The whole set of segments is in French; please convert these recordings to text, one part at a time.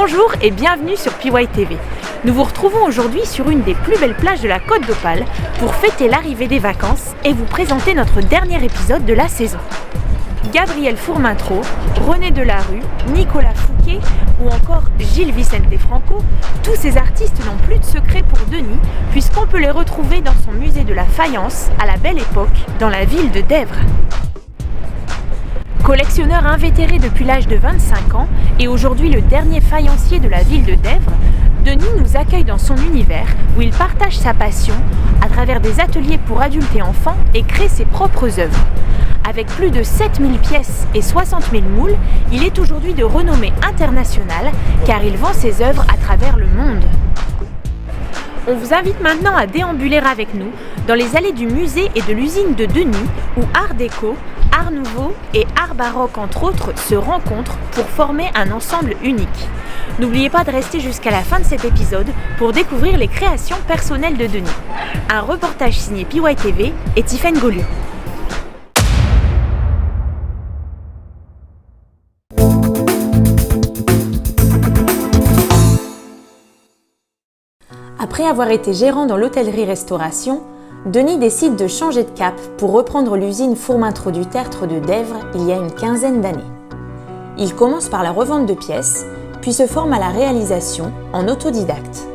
Bonjour et bienvenue sur PY TV. Nous vous retrouvons aujourd'hui sur une des plus belles plages de la Côte d'Opale pour fêter l'arrivée des vacances et vous présenter notre dernier épisode de la saison. Gabriel Fourmentreau, René Delarue, Nicolas Fouquet ou encore Gilles Vicente Franco, tous ces artistes n'ont plus de secret pour Denis puisqu'on peut les retrouver dans son musée de la faïence à la Belle Époque dans la ville de Dèvres. Collectionneur invétéré depuis l'âge de 25 ans et aujourd'hui le dernier faïencier de la ville de Dèvres, Denis nous accueille dans son univers où il partage sa passion à travers des ateliers pour adultes et enfants et crée ses propres œuvres. Avec plus de 7000 pièces et 60 000 moules, il est aujourd'hui de renommée internationale car il vend ses œuvres à travers le monde. On vous invite maintenant à déambuler avec nous dans les allées du musée et de l'usine de Denis où Art déco, Art nouveau et Art baroque entre autres se rencontrent pour former un ensemble unique. N'oubliez pas de rester jusqu'à la fin de cet épisode pour découvrir les créations personnelles de Denis. Un reportage signé PY TV et Tiffaine Gaulieu. Après avoir été gérant dans l'hôtellerie-restauration, Denis décide de changer de cap pour reprendre l'usine Fourmentreau du Tertre de Dèvres il y a une quinzaine d'années. Il commence par la revente de pièces, puis se forme à la réalisation en autodidacte.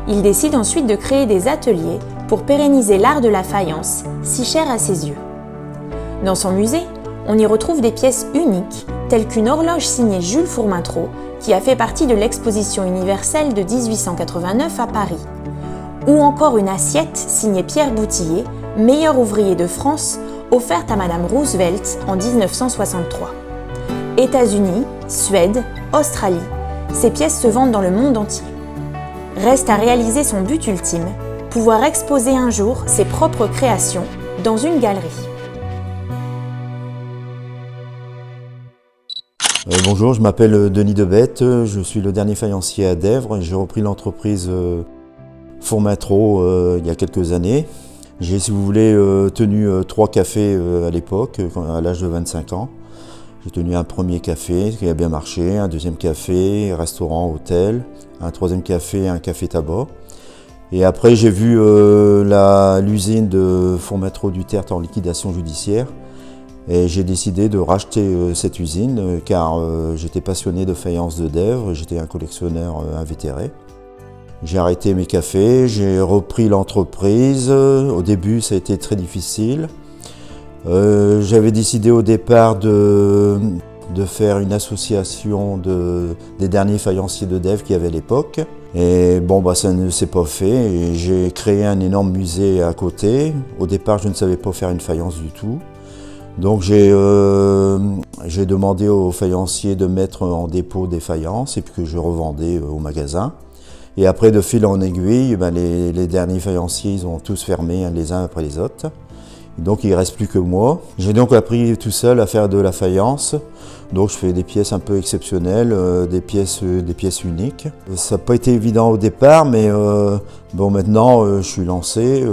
Il décide ensuite de créer des ateliers pour pérenniser l'art de la faïence, si cher à ses yeux. Dans son musée, on y retrouve des pièces uniques, telles qu'une horloge signée Jules Fourmentreau, qui a fait partie de l'exposition universelle de 1889 à Paris, ou encore une assiette signée Pierre Boutillier, meilleur ouvrier de France, offerte à Madame Roosevelt en 1963. États-Unis, Suède, Australie, ces pièces se vendent dans le monde entier. Reste à réaliser son but ultime, pouvoir exposer un jour ses propres créations dans une galerie. Bonjour, je m'appelle Denis Debette, je suis le dernier faïencier à Dèvres et j'ai repris l'entreprise Fourmentreau il y a quelques années. J'ai, si vous voulez, tenu 3 cafés à l'époque, à l'âge de 25 ans. J'ai tenu un premier café qui a bien marché, un deuxième café, restaurant, hôtel, un troisième café, un café tabac. Et après j'ai vu l'usine de Fourmentreau du Tertre en liquidation judiciaire. Et j'ai décidé de racheter cette usine car j'étais passionné de faïence de Dèvres, j'étais un collectionneur invétéré. J'ai arrêté mes cafés, j'ai repris l'entreprise. Au début, ça a été très difficile. J'avais décidé au départ de faire une association des derniers faïenciers de Dèvres qu'il y avait à l'époque. Et bon, ça ne s'est pas fait. Et j'ai créé un énorme musée à côté. Au départ, je ne savais pas faire une faïence du tout. Donc j'ai demandé aux faïenciers de mettre en dépôt des faïences et puis que je revendais au magasin. Et après, de fil en aiguille, les derniers faïenciers, ils ont tous fermé les uns après les autres. Et donc il ne reste plus que moi. J'ai donc appris tout seul à faire de la faïence. Donc je fais des pièces un peu exceptionnelles, des pièces uniques. Ça n'a pas été évident au départ, mais maintenant je suis lancé.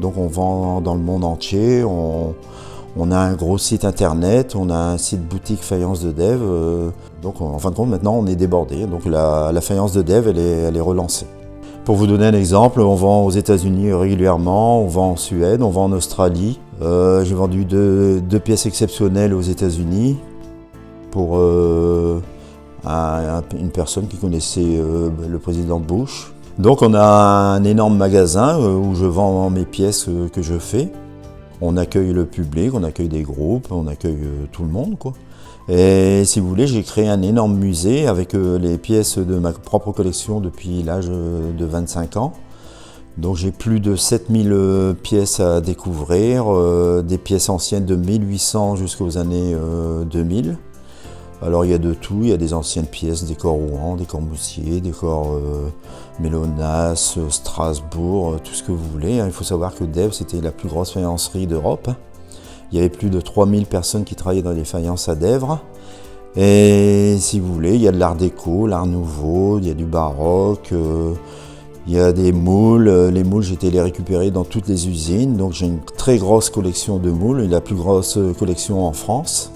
Donc on vend dans le monde entier. On a un gros site internet, on a un site boutique faïence de Dèvres. Donc en fin de compte, maintenant on est débordé. Donc la faïence de Dèvres, elle est relancée. Pour vous donner un exemple, on vend aux États-Unis régulièrement, on vend en Suède, on vend en Australie. J'ai vendu deux pièces exceptionnelles aux États-Unis pour une personne qui connaissait le président Bush. Donc on a un énorme magasin où je vends mes pièces que je fais. On accueille le public, on accueille des groupes, on accueille tout le monde, quoi. Et si vous voulez, j'ai créé un énorme musée avec les pièces de ma propre collection depuis l'âge de 25 ans. Donc j'ai plus de 7000 pièces à découvrir, des pièces anciennes de 1800 jusqu'aux années 2000. Alors il y a de tout, il y a des anciennes pièces, des corps Rouen, des corps Moussier, des corps Mélonas, Strasbourg, tout ce que vous voulez. Il faut savoir que Dèvres, c'était la plus grosse faïencerie d'Europe. Il y avait plus de 3000 personnes qui travaillaient dans les faïences à Dèvres. Et si vous voulez, il y a de l'art déco, l'art nouveau, il y a du baroque, il y a des moules. Les moules, j'ai été les récupérer dans toutes les usines. Donc j'ai une très grosse collection de moules, la plus grosse collection en France.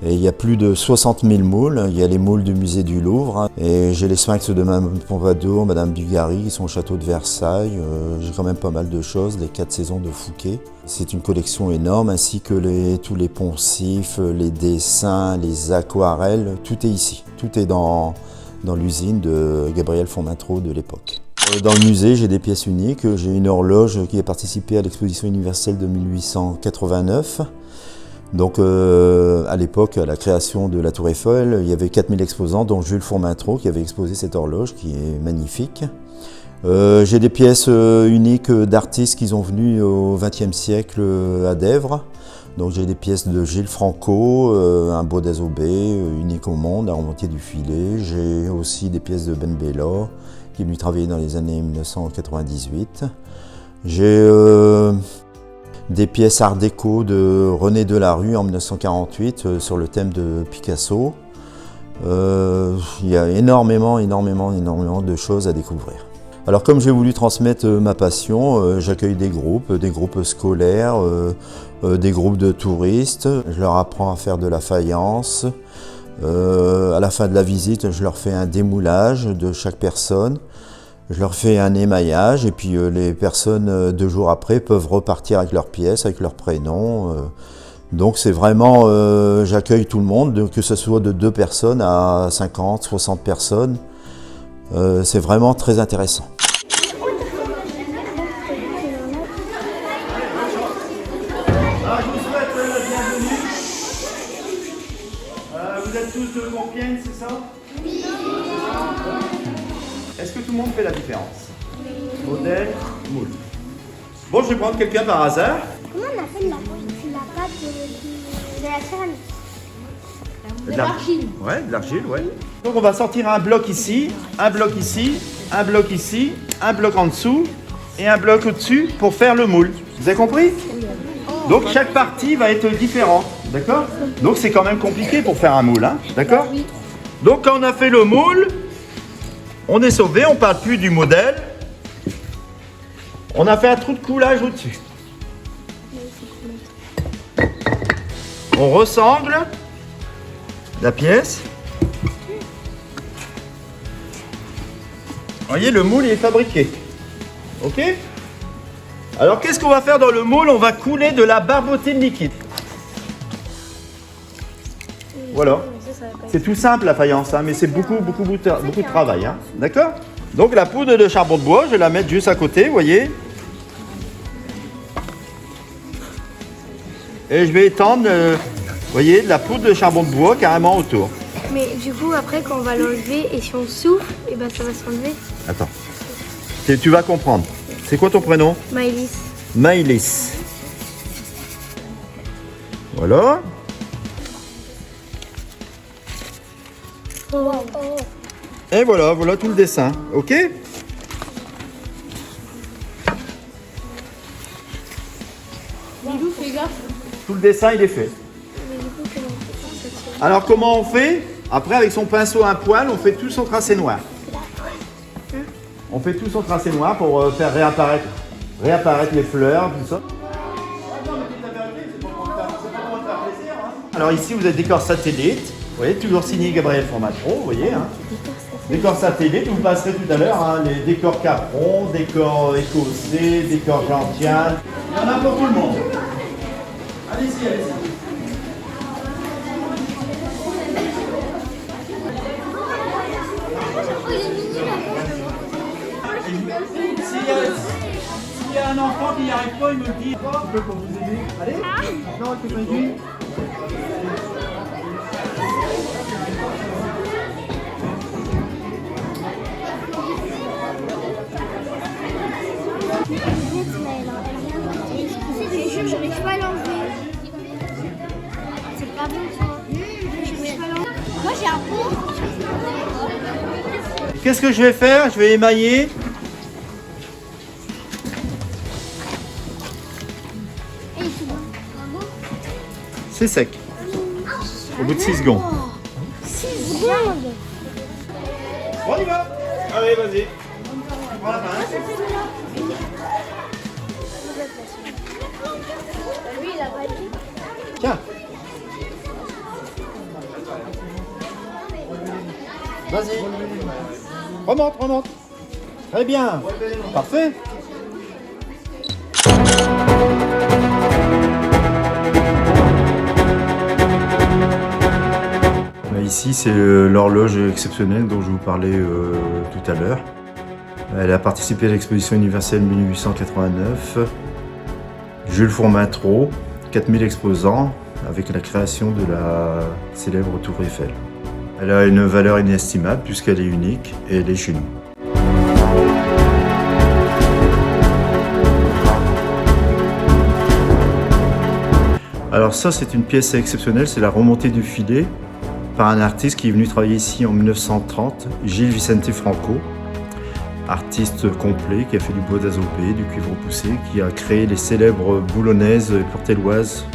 Et il y a plus de 60 000 moules. Il y a les moules du musée du Louvre. Et j'ai les sphinx de Madame Pompadour, Madame Dugarry, qui sont au château de Versailles. J'ai quand même pas mal de choses, les 4 saisons de Fouquet. C'est une collection énorme, ainsi que tous les poncifs, les dessins, les aquarelles. Tout est ici. Tout est dans l'usine de Gabriel Fourmentreau de l'époque. Dans le musée, j'ai des pièces uniques. J'ai une horloge qui a participé à l'exposition universelle de 1889. Donc à l'époque, à la création de la Tour Eiffel, il y avait 4000 exposants, dont Jules Fourmentreau qui avait exposé cette horloge qui est magnifique. J'ai des pièces uniques d'artistes qui sont venus au XXe siècle à Dèvres. Donc j'ai des pièces de Gilles Franco, un bois d'Azobé, unique au monde, un remontier du filet. J'ai aussi des pièces de Ben Bella, qui lui travaillait dans les années 1998. J'ai des pièces art déco de René Delarue en 1948 sur le thème de Picasso. Il y a énormément de choses à découvrir. Alors comme j'ai voulu transmettre ma passion, j'accueille des groupes scolaires, des groupes de touristes. Je leur apprends à faire de la faïence. À la fin de la visite, je leur fais un démoulage de chaque personne. Je leur fais un émaillage et puis les personnes 2 jours après peuvent repartir avec leurs pièces, avec leur prénom. Donc c'est vraiment, j'accueille tout le monde, que ce soit de 2 personnes à 50, 60 personnes. C'est vraiment très intéressant. Alors, je vous souhaite la bienvenue. Vous êtes tous de Compiègne, c'est ça? Oui. Est-ce que tout le monde fait la différence? Oui. Modèle, moule. Bon, je vais prendre quelqu'un par hasard. Comment on appelle la pâte de la céramique? De l'argile. Ouais, de l'argile, ouais. Donc on va sortir un bloc ici, un bloc ici, un bloc ici, un bloc en dessous et un bloc au-dessus pour faire le moule. Vous avez compris? Donc chaque partie va être différente, d'accord? Donc c'est quand même compliqué pour faire un moule, hein, d'accord? Donc quand on a fait le moule, on est sauvé, on ne parle plus du modèle. On a fait un trou de coulage au-dessus. On ressangle la pièce. Vous voyez, le moule est fabriqué. Ok? Alors qu'est-ce qu'on va faire dans le moule? On va couler de la barbotine liquide. Voilà. C'est tout simple la faïence, hein, mais c'est beaucoup de travail. Hein. D'accord? Donc la poudre de charbon de bois, je vais la mettre juste à côté, vous voyez. Et je vais étendre, vous voyez, de la poudre de charbon de bois carrément autour. Mais du coup, après, quand on va l'enlever et si on souffle, et ben ça va s'enlever. Attends. Tu vas comprendre. C'est quoi ton prénom? Maëlys. Maëlys. Voilà. Et voilà tout le dessin. Ok? Tout le dessin, il est fait. Alors, comment on fait? Après, avec son pinceau à poil, on fait tout son tracé noir. On fait tout son tracé noir pour faire réapparaître les fleurs, tout ça. Alors ici, vous avez décor satellite. Vous voyez, toujours signé Gabriel Fourmentreau, vous voyez. Hein. Décor satellite, vous passerez tout à l'heure, hein, les décors Capron, décors écossais, décors gentianes. Il y en a pour tout le monde. Allez-y, allez-y. S'il y a un enfant qui n'y arrive pas, il me le dit. Un peu pour vous aider. Allez. Non, tu peux aider. Je n'arrive pas à l'enlever. C'est pas bon ça. Je n'arrive pas à l'enlever. Moi j'ai un pot. Qu'est-ce que je vais faire? Je vais émailler. C'est sec. Au bout de 6 secondes. 6 secondes. On y va. Allez, vas-y. Tu prends la pince. Lui il a pas dit. Tiens. vas-y. Remonte, remonte. Très bien. Parfait. Ici, c'est l'horloge exceptionnelle dont je vous parlais tout à l'heure. Elle a participé à l'exposition universelle 1889. Jules Fourmentreau, 4000 exposants, avec la création de la célèbre Tour Eiffel. Elle a une valeur inestimable puisqu'elle est unique et elle est chez nous. Alors ça, c'est une pièce exceptionnelle, c'est la remontée du filet par un artiste qui est venu travailler ici en 1930, Gilles Vicente Franco, artiste complet qui a fait du bois d'azopé, du cuivre poussé, qui a créé les célèbres boulonnaises et portelloises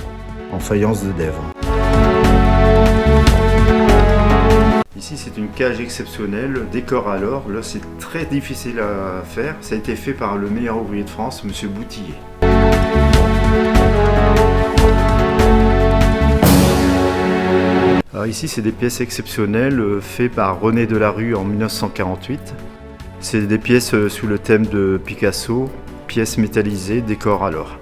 en faïence de Dèvres. Ici, c'est une cage exceptionnelle, décor à l'or. Là, c'est très difficile à faire. Ça a été fait par le meilleur ouvrier de France, M. Boutillier. Alors ici, c'est des pièces exceptionnelles faites par René Delarue en 1948. C'est des pièces sous le thème de Picasso, pièces métallisées, décor à l'or.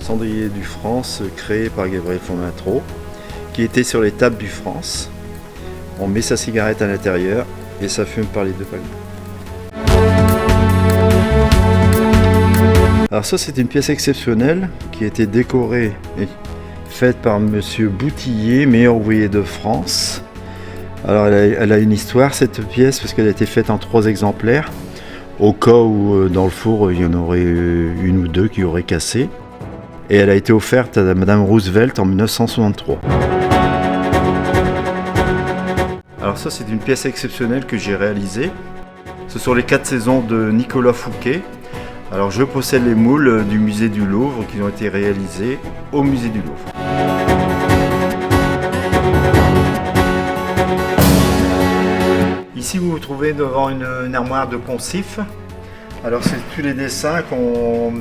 Cendrier du France créé par Gabriel Fourmentreau, qui était sur les tables du France. On met sa cigarette à l'intérieur et ça fume par les deux palmes. Alors ça, c'est une pièce exceptionnelle qui a été décorée et faite par Monsieur Boutillier, meilleur ouvrier de France. Alors elle a une histoire cette pièce parce qu'elle a été faite en 3 exemplaires au cas où dans le four il y en aurait une ou deux qui auraient cassé. Et elle a été offerte à Madame Roosevelt en 1963. Alors ça, c'est une pièce exceptionnelle que j'ai réalisée. Ce sont les 4 saisons de Nicolas Fouquet. Alors je possède les moules du musée du Louvre qui ont été réalisés au musée du Louvre. Ici, vous vous trouvez devant une armoire de poncifs. Alors c'est tous les dessins qu'on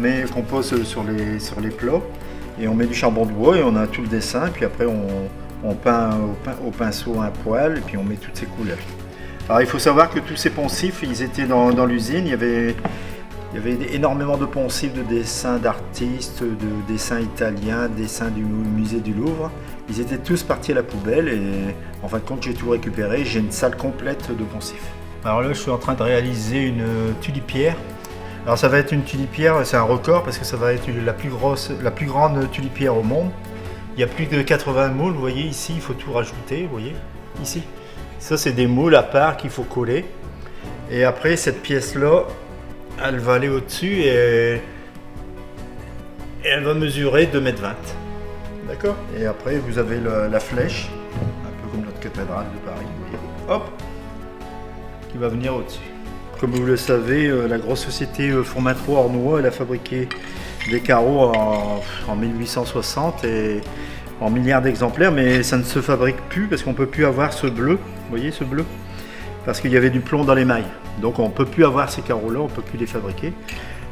pose sur les plats. Et on met du charbon de bois et on a tout le dessin. Et puis après, on peint au pinceau un poil et puis on met toutes ces couleurs. Alors il faut savoir que tous ces poncifs, ils étaient dans l'usine. Il y avait énormément de poncifs, de dessins d'artistes, de dessins italiens, de dessins du musée du Louvre. Ils étaient tous partis à la poubelle et en fin de compte, j'ai tout récupéré. J'ai une salle complète de poncifs. Alors là, je suis en train de réaliser une tulipière. Alors ça va être une tulipière, c'est un record parce que ça va être la plus grande tulipière au monde. Il y a plus de 80 moules, vous voyez ici, il faut tout rajouter, vous voyez, ici. Ça, c'est des moules à part qu'il faut coller. Et après, cette pièce-là, elle va aller au-dessus et elle va mesurer 2,20 m. D'accord? Et après, vous avez la flèche, un peu comme notre cathédrale de Paris, vous voyez. Hop! Qui va venir au-dessus. Comme vous le savez, la grosse société Fourmentreau Ornois, elle a fabriqué des carreaux en 1860 et en milliards d'exemplaires, mais ça ne se fabrique plus parce qu'on ne peut plus avoir ce bleu, vous voyez ce bleu, parce qu'il y avait du plomb dans les mailles. Donc on ne peut plus avoir ces carreaux-là, on ne peut plus les fabriquer.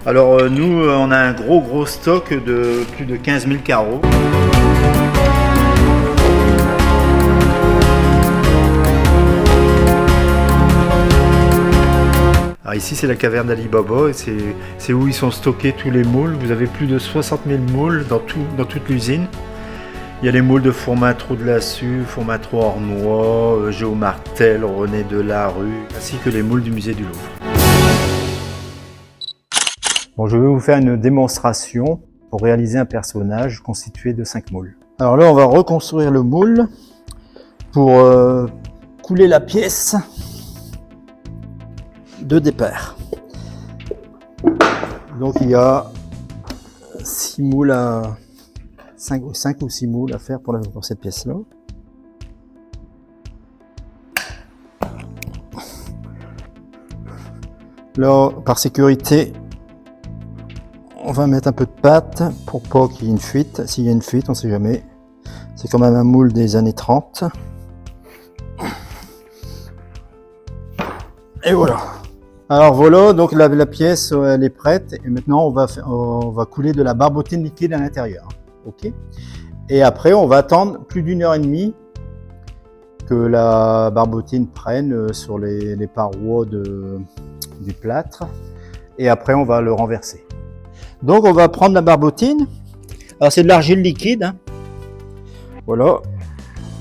Alors nous, on a un gros stock de plus de 15 000 carreaux. Alors ici, c'est la caverne d'Ali Baba et c'est où ils sont stockés tous les moules. Vous avez plus de 60 000 moules dans toute l'usine. Il y a les moules de Fourmentreau de Lassus, Fourmentreau Ornois, Géo Martel, René Delarue, ainsi que les moules du musée du Louvre. Bon, je vais vous faire une démonstration pour réaliser un personnage constitué de 5 moules. Alors là, on va reconstruire le moule pour couler la pièce de départ. Donc il y a 6 moules à 5 ou 6 moules à faire pour cette pièce là. Là, par sécurité, on va mettre un peu de pâte pour pas qu'il y ait une fuite. S'il y a une fuite, on sait jamais. C'est quand même un moule des années 30. Et voilà. Alors voilà, donc la pièce elle est prête et maintenant on va couler de la barbotine liquide à l'intérieur. Ok. Et après on va attendre plus d'1h30 que la barbotine prenne sur les parois du plâtre. Et après on va le renverser. Donc on va prendre la barbotine. Alors c'est de l'argile liquide. Hein. Voilà.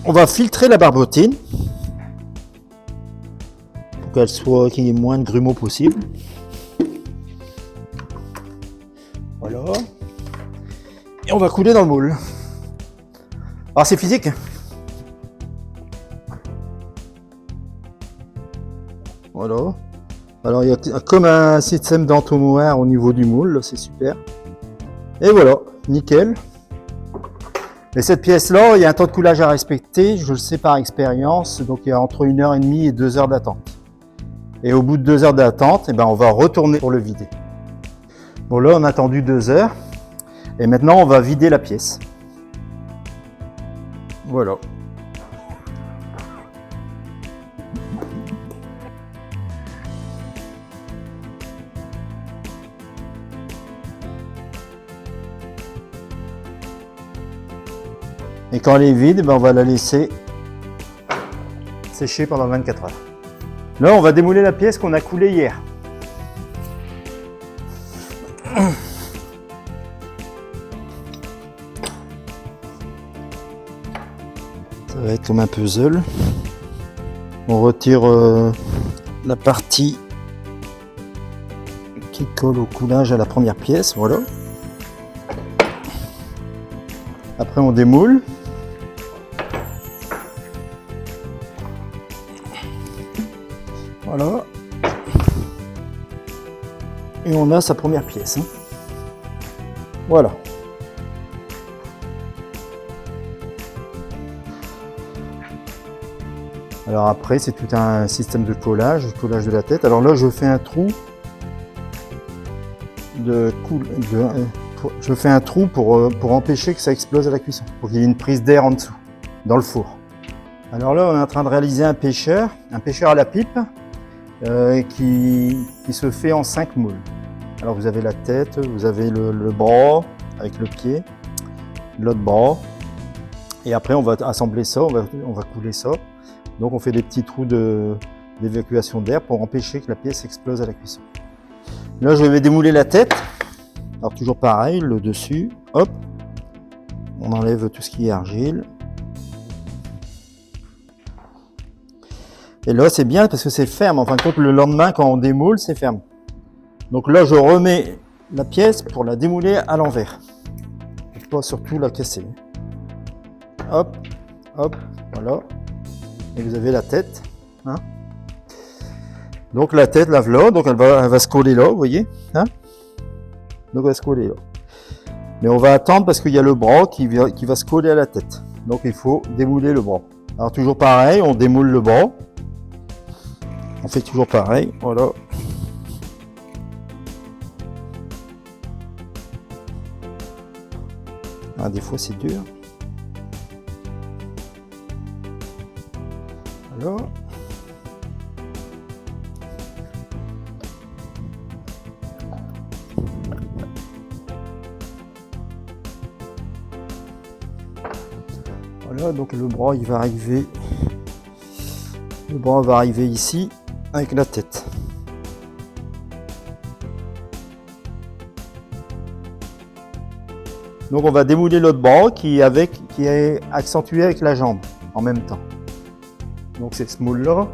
On va filtrer la barbotine. Qu'elle soit, qu'il y ait moins de grumeaux possible. Voilà. Et on va couler dans le moule. Alors c'est physique. Voilà. Alors il y a comme un système d'entonnoir au niveau du moule, c'est super. Et voilà, nickel. Et cette pièce-là, il y a un temps de coulage à respecter, je le sais par expérience, donc il y a entre 1h30 et 2 heures d'attente. Et au bout de 2 heures d'attente, eh ben, on va retourner pour le vider. Bon là, on a attendu 2 heures. Et maintenant, on va vider la pièce. Voilà. Et quand elle est vide, eh ben, on va la laisser sécher pendant 24 heures. Là, on va démouler la pièce qu'on a coulée hier. Ça va être comme un puzzle. On retire la partie qui colle au coulage à la première pièce, voilà. Après, on démoule. Voilà. Et on a sa première pièce. Hein. Voilà. Alors après, c'est tout un système de collage de la tête. Alors là, je fais un trou je fais un trou pour empêcher que ça explose à la cuisson, pour qu'il y ait une prise d'air en dessous, dans le four. Alors là, on est en train de réaliser un pêcheur à la pipe, qui se fait en 5 moules. Alors vous avez la tête, vous avez le bras avec le pied, l'autre bras, et après on va assembler ça, on va couler ça. Donc on fait des petits trous d'évacuation d'air pour empêcher que la pièce explose à la cuisson. Là je vais démouler la tête. Alors toujours pareil, le dessus, hop, on enlève tout ce qui est argile. Et là c'est bien parce que c'est ferme, en fin de compte le lendemain quand on démoule c'est ferme. Donc là je remets la pièce pour la démouler à l'envers. Pour pas surtout la casser. Hop, hop, voilà. Et vous avez la tête. Hein. Donc la tête, la voilà, donc elle va se coller là, vous voyez. Hein. Donc elle va se coller là. Mais on va attendre parce qu'il y a le bras qui va se coller à la tête. Donc il faut démouler le bras. Alors toujours pareil, on démoule le bras. On fait toujours pareil, voilà. Ah, des fois c'est dur. Voilà. Voilà, donc le bras il va arriver. Le bras va arriver ici avec la tête. Donc on va démouler l'autre bras qui est accentué avec la jambe en même temps. Donc c'est ce moule là.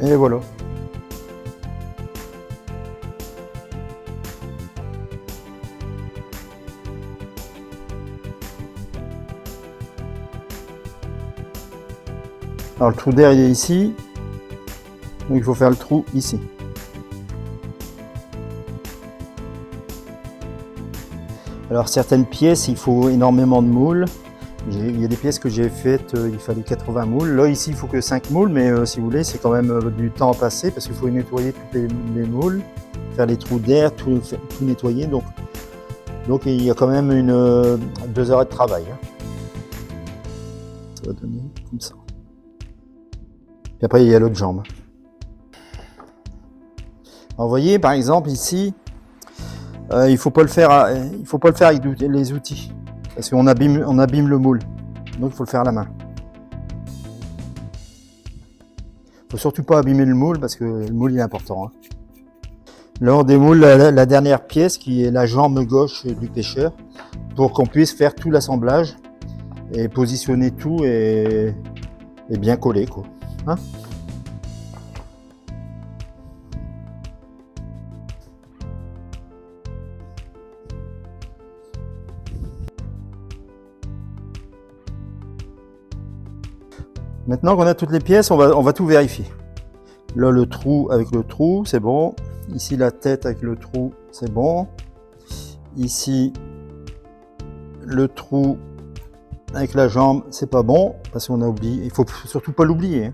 Et voilà. Alors le trou d'air il est ici, donc il faut faire le trou ici. Alors certaines pièces il faut énormément de moules Il y a des pièces que j'ai faites, il fallait 80 moules. Là, ici, il faut que 5 moules, mais si vous voulez, c'est quand même du temps à passer parce qu'il faut nettoyer tous les moules, faire les trous d'air, tout nettoyer. Donc, il y a quand même 2 heures de travail. Hein. Ça va donner comme ça. Et après, il y a l'autre jambe. Alors, vous voyez, par exemple, ici, il ne faut pas le faire avec les outils. Parce qu'on abîme le moule. Donc il faut le faire à la main. Il ne faut surtout pas abîmer le moule parce que le moule il est important. Hein. Là on démoule la dernière pièce qui est la jambe gauche du pêcheur pour qu'on puisse faire tout l'assemblage et positionner tout et bien coller, quoi. Hein? Maintenant qu'on a toutes les pièces, on va tout vérifier. Là, le trou avec le trou, c'est bon. Ici, la tête avec le trou, c'est bon. Ici, le trou avec la jambe, c'est pas bon parce qu'on a oublié. Il faut surtout pas l'oublier, hein,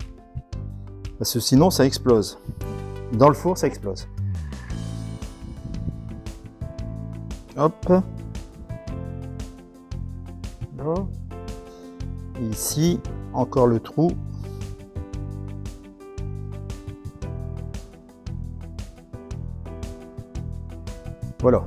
parce que sinon, ça explose. Dans le four, ça explose. Hop. Là. Et ici, encore le trou. Voilà.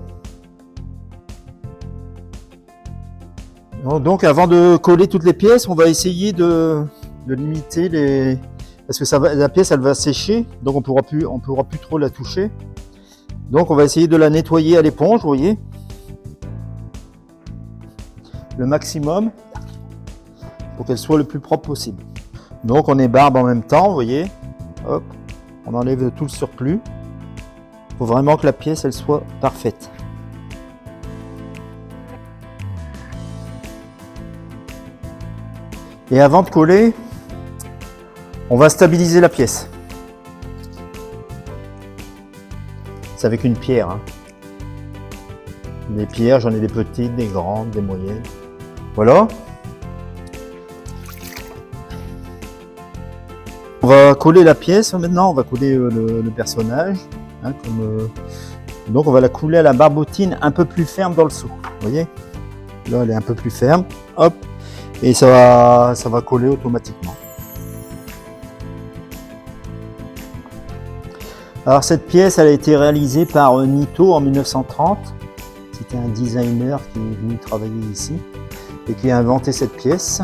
Donc avant de coller toutes les pièces, on va essayer de limiter les... Parce que la pièce elle va sécher, donc on pourra plus trop la toucher. Donc on va essayer de la nettoyer à l'éponge, vous voyez. Le maximum. Pour qu'elle soit le plus propre possible. Donc on ébarbe en même temps, vous voyez. Hop, on enlève tout le surplus. Il faut vraiment que la pièce elle soit parfaite. Et avant de coller, on va stabiliser la pièce. C'est avec une pierre. Hein. Des pierres, j'en ai des petites, des grandes, des moyennes. Voilà. On va coller la pièce maintenant, on va coller le personnage. Hein, donc on va la couler à la barbotine un peu plus ferme dans le seau. Vous voyez? Là elle est un peu plus ferme. Hop. Et ça va coller automatiquement. Alors cette pièce elle a été réalisée par Nito en 1930. C'était un designer qui est venu travailler ici et qui a inventé cette pièce.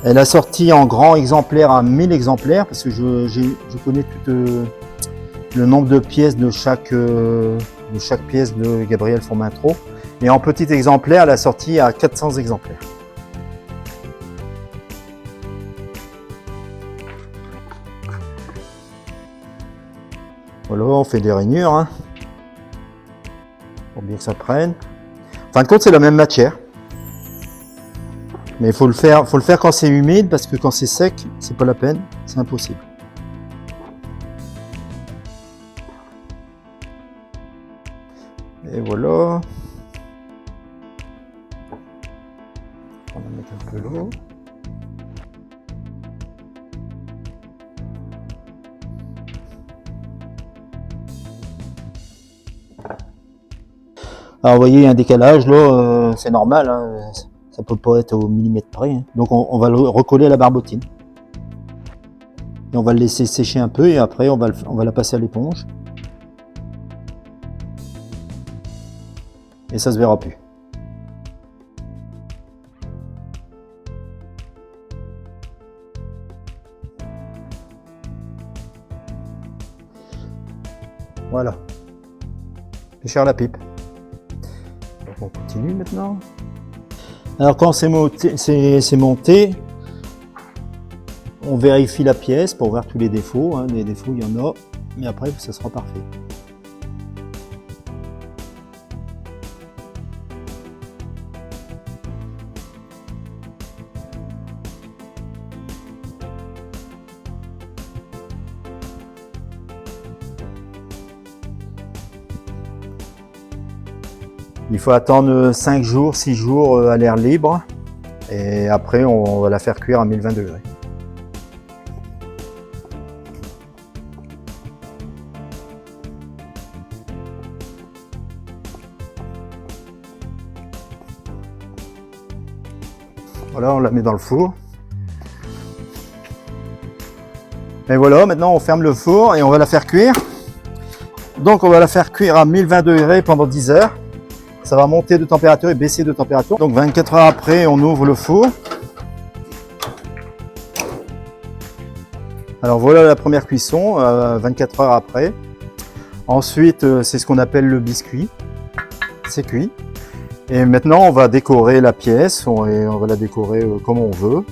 Elle a sorti en grand exemplaire à 1000 exemplaires parce que je connais tout le nombre de pièces de chaque pièce de Gabriel Fourmentreau. Et en petit exemplaire, elle a sorti à 400 exemplaires. Voilà, on fait des rainures, hein, pour bien que ça prenne. En fin de compte, c'est la même matière. Mais il faut le faire quand c'est humide parce que quand c'est sec, c'est pas la peine, c'est impossible. Et voilà. On va mettre un peu l'eau. Alors vous voyez, il y a un décalage là, c'est normal. Hein. Ça peut pas être au millimètre près. Hein. Donc on va le recoller à la barbotine. Et on va le laisser sécher un peu et après on va la passer à l'éponge. Et ça se verra plus. Voilà. Pêcheur à la pipe. Donc on continue maintenant. Alors quand c'est monté, on vérifie la pièce pour voir tous les défauts. Hein. Des défauts, il y en a, mais après, ça sera parfait. Il faut attendre 5 jours, 6 jours à l'air libre. Et après, on va la faire cuire à 1020 degrés. Voilà, on la met dans le four. Et voilà, maintenant on ferme le four et on va la faire cuire. Donc on va la faire cuire à 1020 degrés pendant 10 heures. Ça va monter de température et baisser de température. Donc 24 heures après, on ouvre le four. Alors voilà la première cuisson, 24 heures après. Ensuite, c'est ce qu'on appelle le biscuit. C'est cuit. Et maintenant, on va décorer la pièce, on va la décorer comme on veut,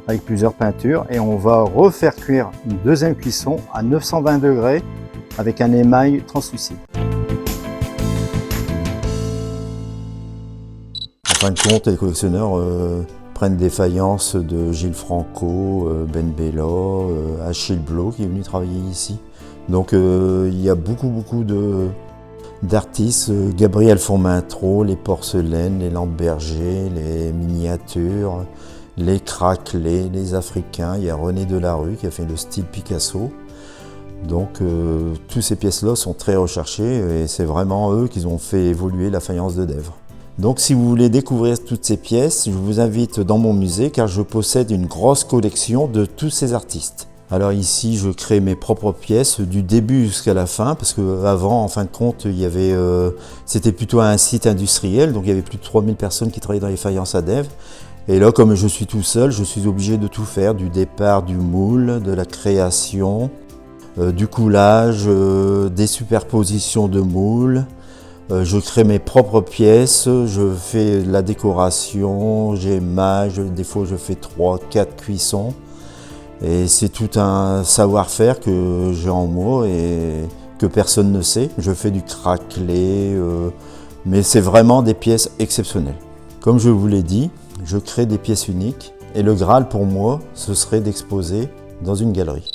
avec plusieurs peintures. Et on va refaire cuire une deuxième cuisson à 920 degrés avec un émail translucide. En fin de compte, les collectionneurs prennent des faïences de Gilles Franco, Ben Bella, Achille Blot qui est venu travailler ici. Donc il y a beaucoup d'artistes, Gabriel Fourmentreau, les porcelaines, les lampes Berger, les miniatures, les craquelés, les africains. Il y a René Delarue qui a fait le style Picasso. Donc toutes ces pièces-là sont très recherchées et c'est vraiment eux qui ont fait évoluer la faïence de Dèvres. Donc si vous voulez découvrir toutes ces pièces, je vous invite dans mon musée car je possède une grosse collection de tous ces artistes. Alors ici, je crée mes propres pièces du début jusqu'à la fin, parce qu'avant, en fin de compte, c'était plutôt un site industriel, donc il y avait plus de 3000 personnes qui travaillaient dans les faïences à Dèvres. Et là, comme je suis tout seul, je suis obligé de tout faire, du départ du moule, de la création, du coulage, des superpositions de moules. Je crée mes propres pièces, je fais la décoration, j'émaille, des fois je fais 3-4 cuissons. Et c'est tout un savoir-faire que j'ai en moi et que personne ne sait. Je fais du craquelé, mais c'est vraiment des pièces exceptionnelles. Comme je vous l'ai dit, je crée des pièces uniques et le Graal pour moi, ce serait d'exposer dans une galerie.